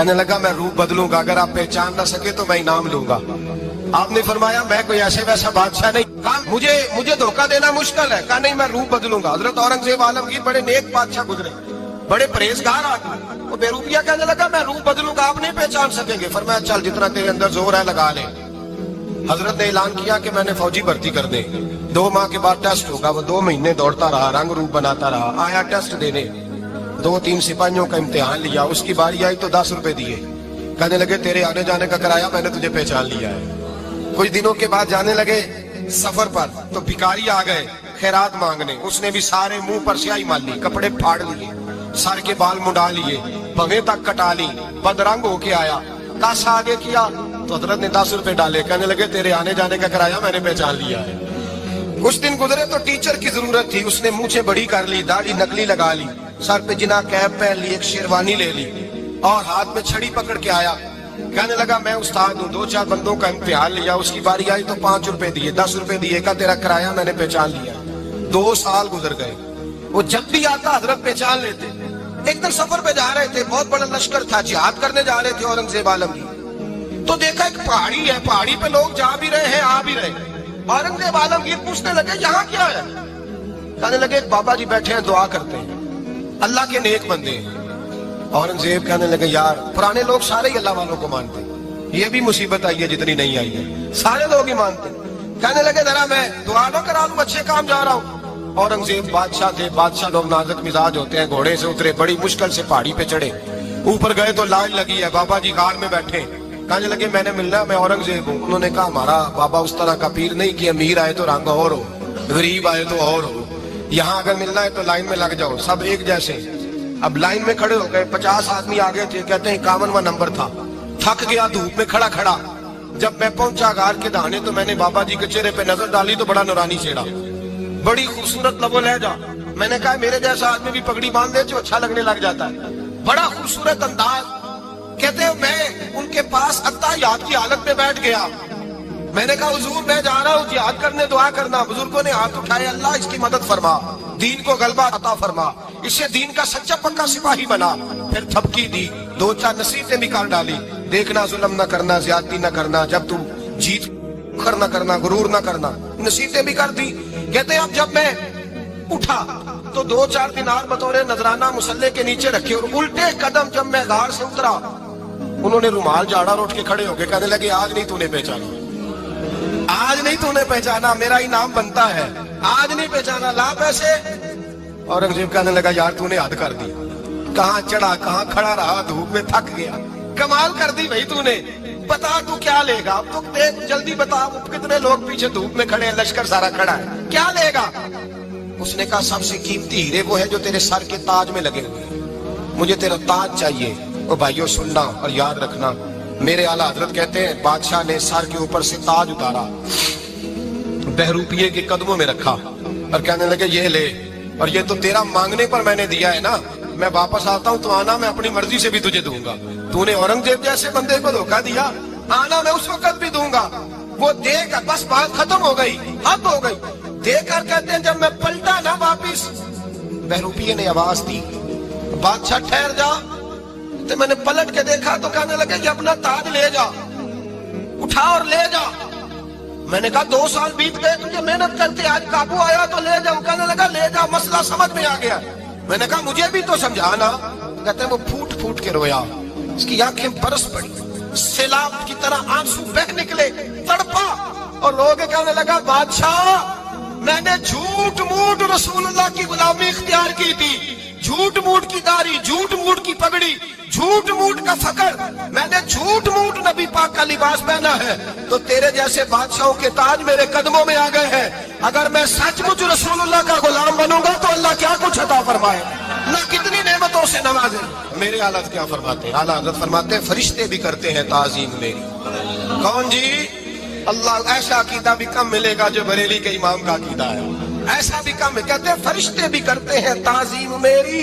کہنے لگا میں روپ بدلوں گا، اگر آپ پہچان نہ سکے تو میں انعام لوں گا۔ آپ نے فرمایا میں کوئی ایسے ویسا بادشاہ نہیں، کہا مجھے دھوکہ دینا مشکل ہے، کہا نہیں میں روپ بدلوں گا۔ حضرت اورنگزیب عالمگیر بڑے نیک بادشاہ گزرے، بڑے پرہیزگار آدمی، وہ بے روپیہ کہنے لگا میں روپ بدلوں گا، آپ نہیں پہچان سکیں گے۔ فرمایا چل جتنا تیرے اندر زور ہے لگا لے۔ حضرت نے اعلان کیا کہ میں نے فوجی بھرتی کر دیں، 2 ماہ کے بعد ٹیسٹ ہوگا۔ وہ 2 مہینے دوڑتا رہا، رنگ روپ بناتا رہا، آیا ٹیسٹ دینے، 2-3 سپاہیوں کا امتحان لیا، اس کی باری آئی تو 10 روپے دیے، کہنے لگے تیرے آنے جانے کا کرایہ میں نے تجھے پہچان لیا ہے۔ کچھ دنوں کے بعد جانے لگے سفر پر تو بھکاری آ گئے خیرات مانگنے، اس نے بھی سارے منہ پر سیاہی مال لی، کپڑے پھاڑ لیے، سر کے بال منڈا لیے، بھویں تک کٹا لی، بدرنگ ہو کے آیا، کاسا آگے کیا تو حضرت نے 10 روپے ڈالے، کہنے لگے تیرے آنے جانے کا کرایہ میں نے پہچان لیا ہے۔ کچھ دن گزرے تو ٹیچر کی ضرورت تھی، اس نے مونچھیں بڑی کر لی، داڑھی نکلی لگا لی، سر پہ جنا کیپ پہن لی، ایک شیروانی لے لی اور ہاتھ میں چھڑی پکڑ کے آیا، کہنے لگا میں استاد ہوں، 2-4 بندوں کا امتحان لیا، اس کی باری آئی تو 5 روپے دیے، 10 روپے دیے، کہا تیرا کرایہ میں نے پہچان لیا۔ 2 سال گزر گئے، وہ جب بھی آتا حضرت پہچان لیتے۔ ایک دن سفر پہ جا رہے تھے، بہت بڑا لشکر تھا، جہاد کرنے جا رہے تھے اورنگزیب عالمگیر، تو دیکھا ایک پہاڑی ہے، پہاڑی پہ لوگ جا بھی رہے ہیں آ بھی رہے ہیں۔ اورنگزیب عالمگیر پوچھنے لگے یہاں کیا ہے؟ کہنے لگے ایک بابا جی بیٹھے ہیں دعا کرتے ہیں، اللہ کے نیک بندے ہیں۔ اورنگزیب کہنے لگے یار پرانے لوگ سارے ہی اللہ والوں کو مانتے ہیں، یہ بھی مصیبت آئی ہے جتنی نہیں آئی ہے، سارے لوگ ہی مانتے ہیں۔ کہنے لگے ذرا میں دعا نہ کرا لوں، اچھے کام جا رہا ہوں۔ اورنگزیب بادشاہ تھے، بادشاہ لوگ نازک مزاج ہوتے ہیں، گھوڑے سے اترے، بڑی مشکل سے پہاڑی پہ چڑھے، اوپر گئے تو لائن لگی ہے، بابا جی غار میں بیٹھے، کہنے لگے میں نے ملنا ہے، میں اورنگزیب ہوں۔ انہوں نے کہا ہمارا بابا اس طرح کا پیر نہیں کہ امیر آئے تو رنگ اور ہو، غریب آئے تو اور ہو، یہاں اگر ملنا ہے تو لائن میں لگ جاؤ، سب ایک جیسے۔ اب لائن میں کھڑے ہو گئے، 50 آدمی آگے تھے، کہتے ہیں 51واں نمبر تھا، تھک گیا دھوپ میں کھڑا کھڑا۔ جب میں پہنچا غار کے دہانے تو میں نے بابا جی کے چہرے پہ نظر ڈالی تو بڑا نورانی چہرہ، بڑی خوبصورت لب و لہجہ۔ میں نے کہا میرے جیسا آدمی بھی پگڑی باندھ دے جو اچھا لگنے لگ جاتا ہے، بڑا خوبصورت انداز۔ کہتے ہیں میں ان کے پاس اتحیات کی حالت میں بیٹھ گیا، میں نے کہا حضور میں جا رہا ہوں جہاد کرنے، دعا کرنا۔ بزرگوں نے ہاتھ اٹھائے، اللہ اس کی مدد فرما، دین کو غلبہ عطا فرما، اسے دین کا سچا پکا سپاہی بنا۔ پھر تھپکی دی، 2-4 نصیحتیں بھی کر ڈالی، دیکھنا ظلم نہ کرنا، زیادتی نہ کرنا، جب تم جیت کر نہ کرنا، غرور نہ کرنا، نصیحتیں بھی کر دی۔ کہتے ہیں اب جب میں اٹھا تو 2-4 دینار بطور نذرانہ مسلح کے نیچے رکھے، اور الٹے قدم جب میں غار سے اترا انہوں نے رومال جھاڑا اور اٹھ کے کھڑے ہو گئے، کہنے لگے آج نہیں تو نے پہچانا، آج نہیں تو نے پہچانا، میرا انعام بنتا ہے، آج نہیں پہچانا، لا پیسے۔ اورنگزیب کہنے لگا یار تو نے حد کر دی، کہاں چڑھا کہاں کھڑا رہا، دھوپ میں تھک گیا، کمال کر دی بھائی تو نے، بتا تو کیا لے گا، اب تو دیکھ جلدی بتا، کتنے لوگ پیچھے دھوپ میں کھڑے ہیں، لشکر سارا کھڑا ہے، کیا لے گا؟ اس نے کہا سب سے قیمتی ہیرے وہ ہے جو تیرے سر کے تاج میں لگے ہوئے ہیں، مجھے تیرا تاج چاہیے۔ اور بھائیو سننا اور یاد رکھنا، میرے اعلیٰ حضرت کہتے ہیں بادشاہ نے سر کے اوپر سے تاج اتارا، بہروپیے کے قدموں میں رکھا اور کہنے لگے یہ لے، اور یہ تو تیرا مانگنے پر میں نے دیا ہے نا، میں واپس آتا ہوں تو آنا میں اپنی مرضی سے بھی تجھے دوں گا، تو نے اورنگزیب جیسے بندے کو دھوکہ دیا، آنا میں اس وقت بھی دوں گا۔ وہ دے کر بس بات ختم ہو گئی، حد ہو گئی، دے کر کہتے ہیں جب میں پلٹا نہ واپس، بہروپیے نے آواز دی بادشاہ ٹھہر جا، تو میں نے پلٹ کے دیکھا تو کہنے لگے یہ اپنا تاج لے جا، اٹھا اور لے جا۔ میں نے کہا 2 سال بیت گئے تجھے محنت کرتے، آج قابو آیا تو لے جاؤ، کہنے لگا لے جا، مسئلہ سمجھ میں آ گیا۔ میں نے کہا مجھے بھی تو سمجھانا۔ کہتے ہیں وہ پھوٹ پھوٹ کے رویا، اس کی آنکھیں برس پڑی، سیلاب کی طرح آنسو بہہ نکلے، تڑپا، اور لوگ کہنے لگا بادشاہ میں نے جھوٹ موٹ رسول اللہ کی غلامی اختیار کی تھی، جھوٹ موٹ کی داڑھی، جھوٹ موٹ کی پگڑی، جھوٹ موٹ کا فقر، میں نے جھوٹ موٹ نبی پاک کا لباس پہنا ہے، تو تیرے جیسے بادشاہوں کے تاج میرے قدموں میں آ گئے ہیں، اگر میں سچ مچ رسول اللہ کا غلام بنوں گا تو اللہ کیا کچھ عطا فرمائے، نہ کتنی نعمتوں سے نوازے۔ میرے حضرت کیا فرماتے ہیں؟ اعلیٰ حضرت فرماتے ہیں فرشتے بھی کرتے ہیں تعظیم میری۔ کون جی؟ اللہ ایسا عقیدہ بھی کم ملے گا جو بریلی کے امام کا عقیدہ ہے، ایسا بھی کم، کہتے ہیں فرشتے بھی کرتے ہیں تعظیم میری۔